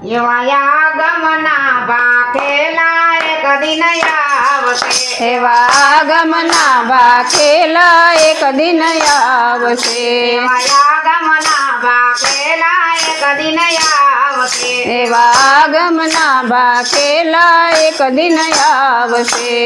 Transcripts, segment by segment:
એવા આગમના ભાખેલા એક દિન આવશે એવા આગમના ભાખેલા એક દિન આવશે એવા આગમના ભાખેલા એક દિન આવશે એવા આગમના ભાખેલા એક દિન આવશે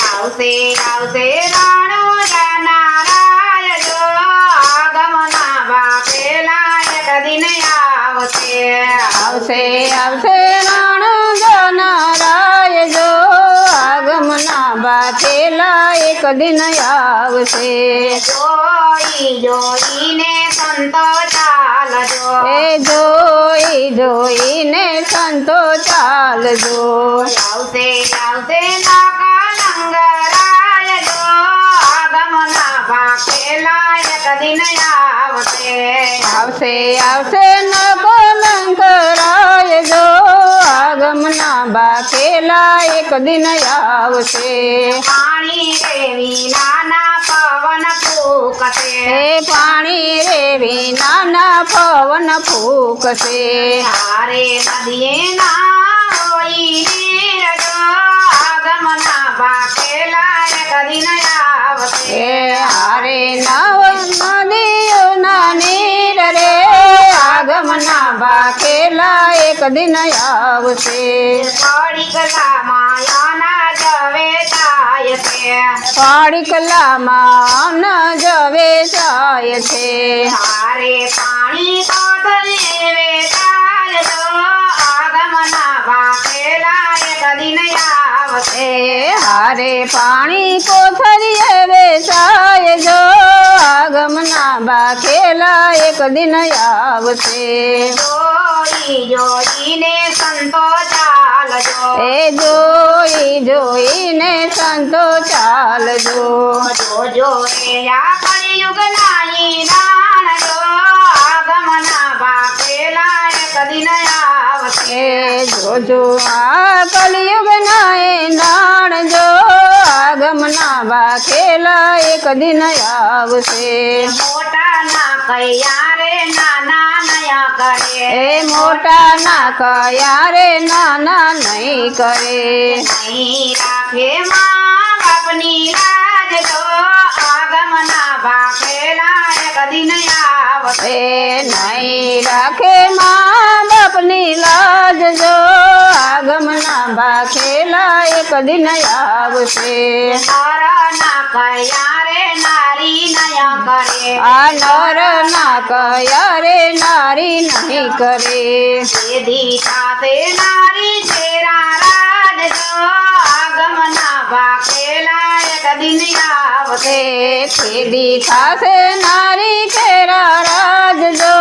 આવશે આવશે રણુજાના રાય જો આગમના ભાખેલા એક દિન આવશે આવશે આવશે રણુજાનારાય જો આગમના ભાખેલા એક દિન આવશે જોઈને સંતો ચાલજો એ જોઈને સંતો ચાલજો આવશે આવશે નાકા લંગરાય જો આગમના ભાખેલા એક દિન આવશે આવશે આવશે નકલંકરાય જો આગમના ભાખેલા એક દિન આવશે પાણી રેવી નાના પવન ફૂંકશે એ પાણી રે વિનાના પવન ફૂંકશે હારે નદીએ ના હોઈ નીરજો આગમના ભાખેલા એક દિન આવશે એ હારે નવ નદીઓના નીર રે આગમના ભાખેલા એક દિન આવશે પડીકલા માયાના જવે જાય છે પાડીકલામાં ન જવે જાય છે હારે પાણી કોથળીએ વેચાય જો આગમના ભાખેલા એક દિન આવશે હારે પાણી કોથળીએ વેચાય જો આગમના ભાખેલા એક દિન આવશે જોઈને સંતો ચાલજો એ જોઈને સંતો ચાલજો જોજો રે આ કળિયુગ નાઈ દાન જો આગમના ભાખેલા એક દિન આવશે એ જોજો આ કલિયુગ ના નાણ જો આગમના ભાખેલા એક દિન આવશે મોટા ના કયા રે નાના નયા કરે એ મોટા ના કયા રે નાના નહીં કરે નહીં રાખે મા બાપની લાજ જો આગમના ભાખેલા એક દિન આવશે એ નહીં રાખે મા બાપની લાજ જો આગમના ભાખેલા એક દિન આવશે ના કયા રે નારી નયા કરે આ નર ના કયા રે નારી નહીં કરે સીધી સાથે નારી છેરા રાજ જો આગમના ભાખેલા એક દિન આવશે ખેડી થાશે નારી ખેરા રાજ જો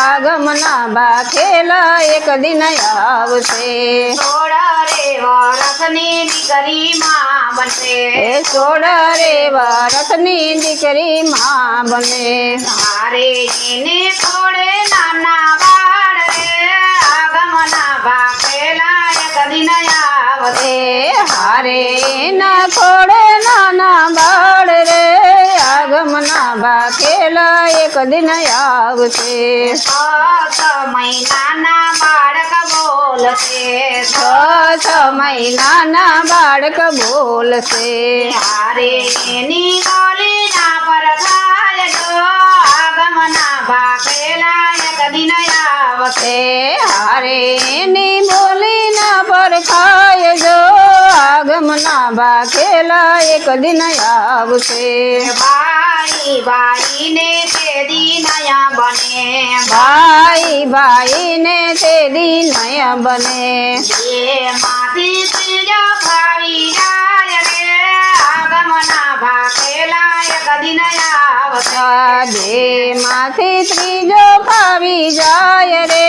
આગમના ભાખેલા એક દિન આવશે 16 રે વરસની દીકરી માં બનશે એ 16 રે વરસની દીકરી માં બને હારે એને ખોડે નાના બાળ રે આગમના ભાખેલા એક દિન આવશે એ હારે ના ખોડે નાના બાળ રે આગમના ભાખેલા એક દિન આવશે 6 મહિનાના બાળક બોલશે 6 મહિનાના બાળક બોલશે હારે એની બોલી ના પર થાય જો આગમના ભાખેલા એક દિન આવશે એ હારે એની બોલી ના પરખાય જો આગમના ભાખેલા એક દિન આવશે ભાઈ ને તે દી નયા બને ભાઈ ને તે દી નય બને બે માંથી ત્રીજો ફાવી જાય રે આગમના ભાખેલા એક દિન આવશે બે માંથી ત્રીજો ફાવી જાય રે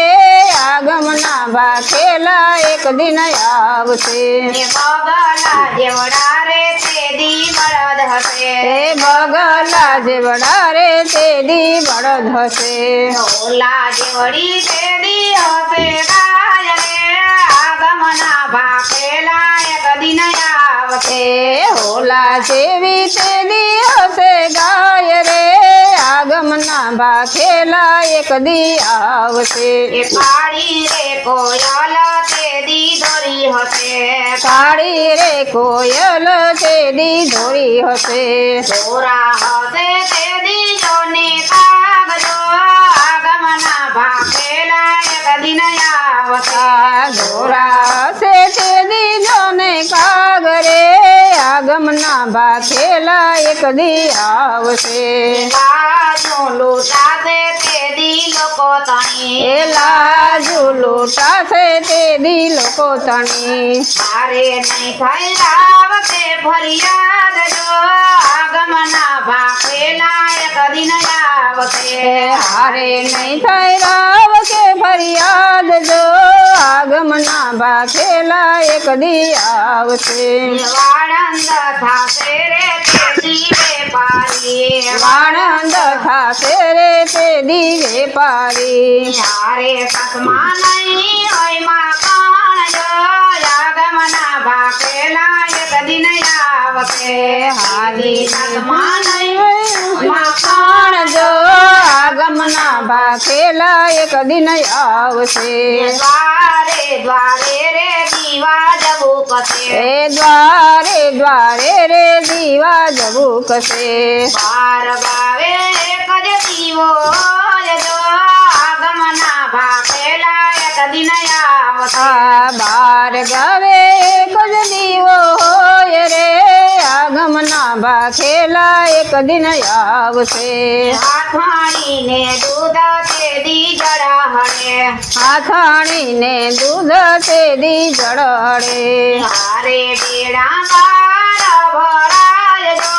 આગમના ભાખેલા એક દિન આવશે બગલા જેવડા રે તે દી બળદ હશે એ બગલા જેવડા રે તે દી બળદ હશે ઓલા જેવડી તે દી હશે ગાય રે આગમના ભાખેલા એક દિન આવશે હોલા જેવી તે દી હશે ગાય રે આગમના ભાખેલા એક દી આવશે એ કાળી રે કોયલ તે દી દોરી હશે કાળી રે કોયલ તે દી ધોરી હશે ધોરા હશે તે દી જોને કાગજો આગમના ભાખેલા એક દિન આવશે ધોરા હશે તે દી જોને કાગરે આગમના ભાખેલા એક દી આવશે લાજો લૂટાશે તે દી લોકો તણી એ લાજુ લૂંટાશે તે દી લોકો તણી મારે નહીં થઈ આવશે ફરિયાદ જો આગમના ભાખેલા એક દિન આવશે હારે નહીં થઈ રાવ કે ફરિયાદ જો આગમના ભાખેલા એક દી આવશે વાળંદ થાશે રે તે દી વેપારી આનંદ થાશે રે તે દી વેપારી યારે કસમાં નહીં હોય માં કોણ જો આગમના ભાખેલા એક દિન આવશે હારી કસમાં નહીં માં પણ જો આગમના ભાખેલા એક દિન આવશે દ્વારે દ્વારે રે દીવા જવું કશે એ દ્વારે દ્વારે રે દીવા જવું કશે બાર ગાવે એક જ દીવો હોય જો આગમના ભાખેલા એક દિન આવશે આ બાર ગાવે એક જ દીવો હોય રે આગમના ભાખેલા એક દિન આવશે હાથાણીને દૂધ તે દી જડા હળે આથાણીને દૂધ તે દી જળહળે તારે બેડા બાર ભરાય જો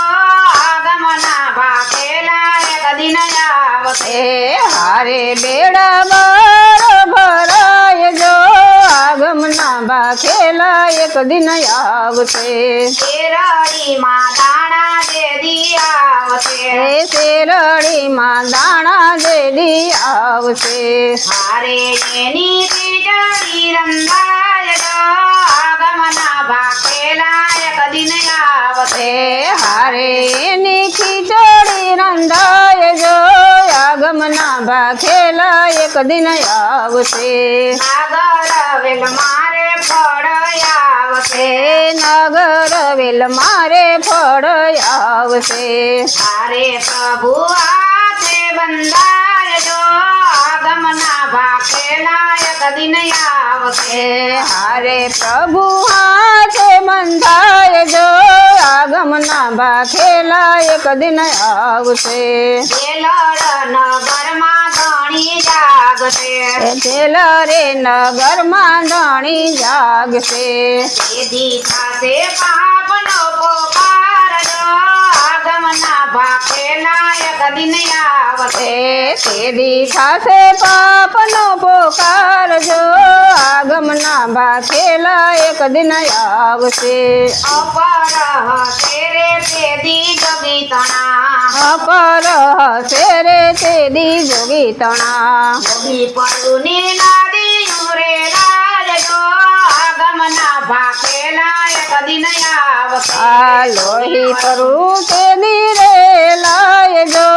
આગમના ભાખેલા એક દિન આવશે એ હારે બેડા બાર ભરાય જો આગમના ભાખેલા એક દિન આવશે શેરડીમાં દાણા જે દી આવશે એ શેરડીમાં દાણા જે દી આવશે હારે એની ખીચડી રંધાય જો આગમના ભાખેલા એક દિન આવશે એ હારે એની ખીચડી રંધાય જો આગમના ભાખેલા એક દિન આવશે નાગર વેલ મારે ફળ આવશે એ નગર વેલ મારે ફળ આવશે તારે પ્રભુ હાથે બંધાય જો આગમના ભાખેલા એક દિન આવશે હારે પ્રભુ હાથે બંધાય જો આગમના ભાખેલા એક દિન આવશે બેલડ નગરમાં ધણી જાગશે જેલ રે નગરમાં ધણી જાગશે તેદી થાશે પાપનો પોકાર જો આગમના ભાખેલા એક દિન આવશે તેદી થાશે પાપનો પોકાર જો આગમના ભાખેલા એક દિન આવશે અપર હશે રે તેદી જોગી તણા અપર હશે રે તેદી જોગી તણા જોગી પડુને નાદિયું રે લાલ જો આગમના ભાખેલા એક દિન આવશે આ લોહી પરું તેદી રે લાય જો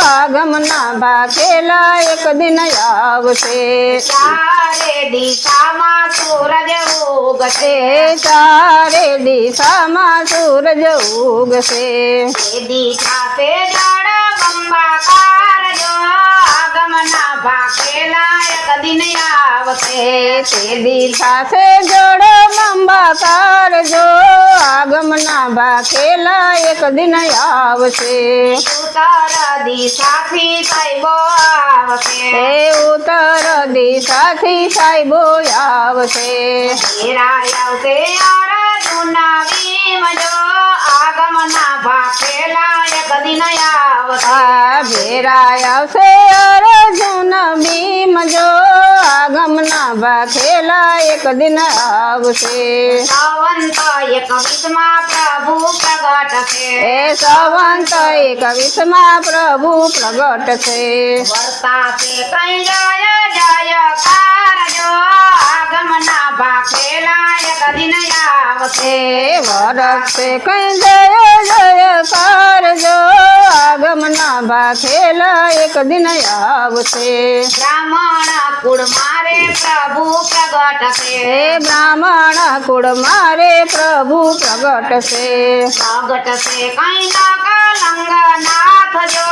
આગમના ભાખેલા એક દિન આવશે ચારે દિશામાં સૂરજ ઉગશે ચારે દિશામાં સૂરજ ઉગશે તેદી થાશે જળ બંબાકાર જો આગમના ભાખેલા એક દિન આવશે તેદી થાશે જળ બંબાકાર જો આગમના ભાખેલા એક દિન આવશે ઉત્તર દિશાથી સાહેબો આવશે એ ઉત્તર દિશાથી સાહેબો આવશે ઘેરાય આવશે અર્જુનના ભીમ જો આગમના ભાખેલા એક દિન આવશે આ ભેરાય આવશે અર્જુન ભીમ જો આગમના ભાખેલા એક દિન આવશે સંવંત 21માં પ્રભુ પ્રગટ છે એ સંવંત 21માં પ્રભુ પ્રગટ છે વર્તાશે કઈ જય જયકાર જો આગમના ભાખેલા એક દિન આવશે એ વરસે કઈ જય જયકાર જો આગમના ભાખેલા એક દિન આવશે બ્રાહ્મણ કુળ મારે પ્રભુ પ્રગટ છે હે બ્રાહ્મણ કુળ મારે પ્રભુ પ્રગટ છે પ્રગટ છે કઈ ન કલંગ નાથ જો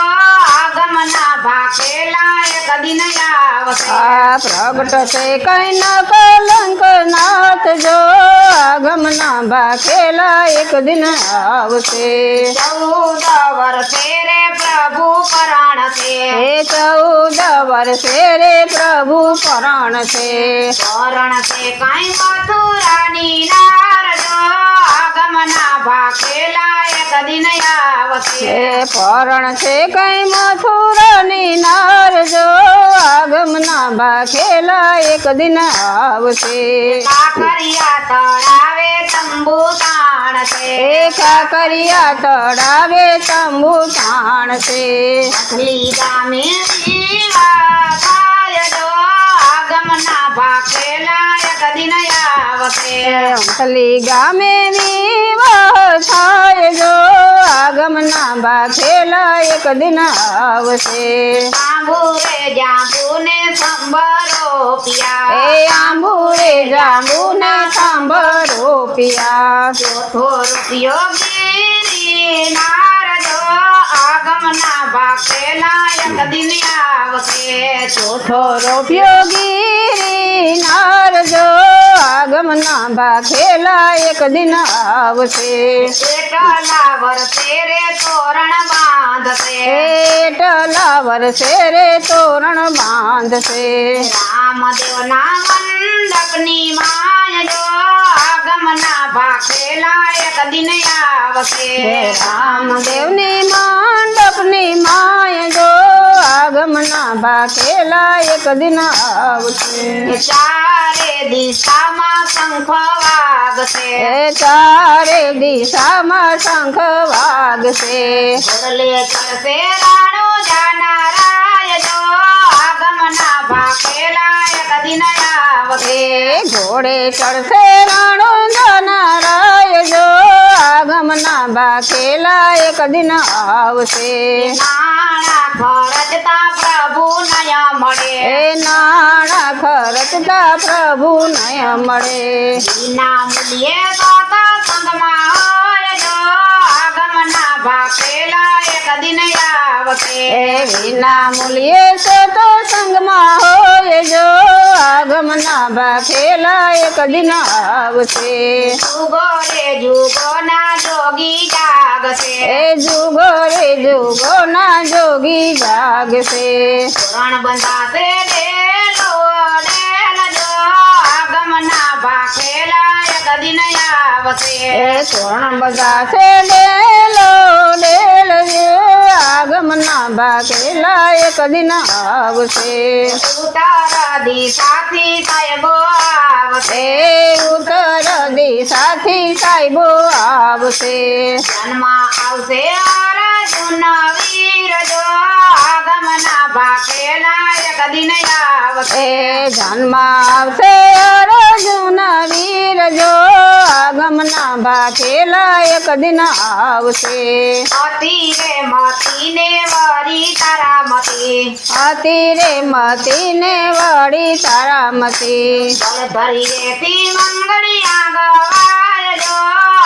આગમના ભાખેલા એક દિન આવશે આ પ્રગટ છે કઈ ન કલંક નાથ જો આગમના ભાખેલા એક દિન આવશે 14 વર્ષે રે પ્રભુ પરાણ છે હે 14 વર્ષે રે પ્રભુ પરાણ છે પરણ છે કઈ મથુરાની નારજો આગમના ભાખેલા એક દિન આવશે હે પરણ છે કઈ મથુરાની નાર જો આગમના ભાખેલા એક દિન આવશે કાકરિયા તળાવે તંબુ તાણ છે હે કાકરિયા તળાવે તંબુ તાણ છે અસલી ગામે વિવાહ થાય જો આગમના ભાખેલા એક દિન આવશે અંકલી ગામે વિવાહ થાય જો આગમના ભાખેલા એક દિન આવશે આંબુરે જાંબુને સંબરો પિયા એ આંબુરે જાંબુ ને સાંભળો પિયા ચોથો રૂપિયો ગીરી નારજો આગમના ભાખેલા એક દિન આવશે ચોથો રોપ્યો ગીરી નારજો આગમના ભાખેલા એક દિન આવશે એટલા વર્ષે રે તોરણ બાંધશે એટલા વર્ષે રે તોરણ બાંધશે રામદેવના મંડપની માય જો આગમના ભાખેલા એક દિન આવશે હે રામદેવની મંડપની માય જો આગમના ભાખેલા એક દિન આવશે ચારે દિશામાં શંખ વાગશે એ ચારે દિશામાં શંખ વાગશે ઘોડલે ચડશે રાણો જાનારાય જો આગમના ભાખેલા એક દિન આવશે એ ઘોડે ચડશે રાણો જનારાય જો આગમના ભાખેલા એક દિન આવશે નાણા ખર્ચતા પ્રભુ નય મળે એ નાણા ખર્ચતા પ્રભુ નય મળે વિના મૂલ્યે દાતા સંગમાં હોય જો આગમના ભાખેલા એક દિન આવશે એ વિના મૂલ્યે સતો સંગમાં હોય જો આગમના ભાખેલા એક દિન આવશે જુગો રે જુગોના જોગી જાગશે એ જુગો રે જુગો ના જોગી જાગશે તોરણ બંધાશે ડેલો ડેલ જો આગમના ભાખેલા એક દિન આવશે એ તોરણ બગાશે ડેલો ડેલ જે આગમના ભાખેલા એક દિન આવશે ઉત્તર દિશાથી સાહેબો આવશે એ ઉત્તર દિશાથી સાહેબો આવશે જન્મમાં આવશે અર્જુન વીર જો આગમના ભાખેલા એક દિન આવશે એ જન્મમાં આવશે અર્જુન વીર જો આગમના ભાખેલા એક દિન આવશે અતિ રે મતીને વરી તારા મતી અતિ રે મતીને વળી તારામતી ધરી રેતી મંગળિયા ગવાય જો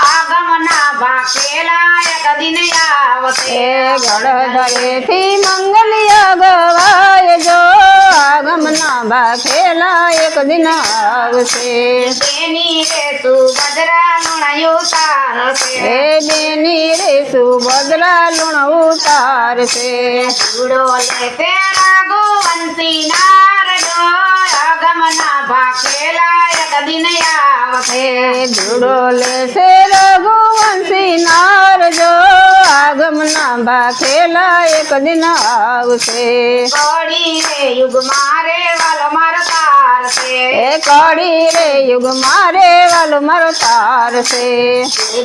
આગમના ભાખેલા એક દિન આવશે એ ગળધરેથી મંગલિયા ગવાય જો આગમના ભાખેલા એક દિન આવશે તેની રે સુભદ્રા લુણાયું તારશે એ બેની રે સુભદ્રા લુણ ઉતારશે ચૂડો લેશે રઘુવંશી નાર જો આગમના ભાખેલા એક દિન આવશે એ ધૂળો લેશે રઘુવંશી નાર જો આગમના ભાખેલા એક દિન આવશે કડી રે યુગ મારે વાલો મારો તારશે એ કડી રે યુગ મારે વાલો મારો તારશે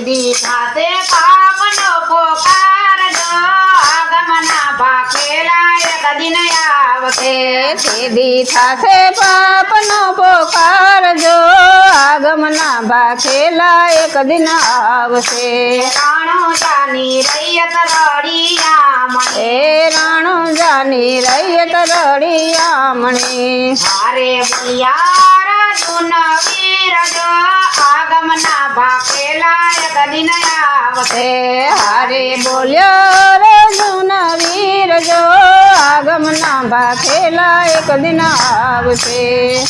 દી થાતે પાપનો પોકાર જો આગમના ભાખેલા એક દિન આવશે તેદી થાશે પાપનો પોકાર જો આગમના ભાખેલા એક એક દિન આવશે રાણુજાની રૈયત રળિયામણી એ રાણુજાની રૈયત રળિયામણી હારે બોલ્યા રાજુન વીર જો આગમના ભાખેલા એક દિન આવશે હારે બોલ્યો રજુન વીર જો આગમના ભાખેલા એક દિન આવશે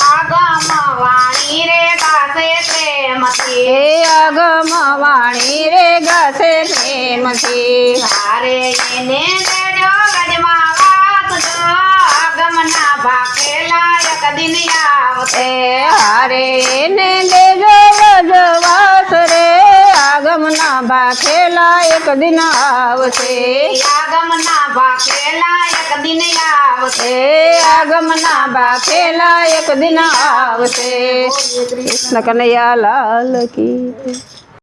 આગમ વાણી રે ગાશે પ્રેમથી એ આગમ વાણી રે ગાશે પ્રેમથી હારે એને દેજો ગજમાં વાસજો આગમના ભાખેલા એક દિન આવશે એ હારે એને દેજો વજવાસ રે આગમના ભાખેલા એક દિન આવશે આગમના ભાખેલા એક દિન આવશે એ આગમના ભાખેલા એક દિન આવશે કૃષ્ણ કનૈયા લાલ કી જય.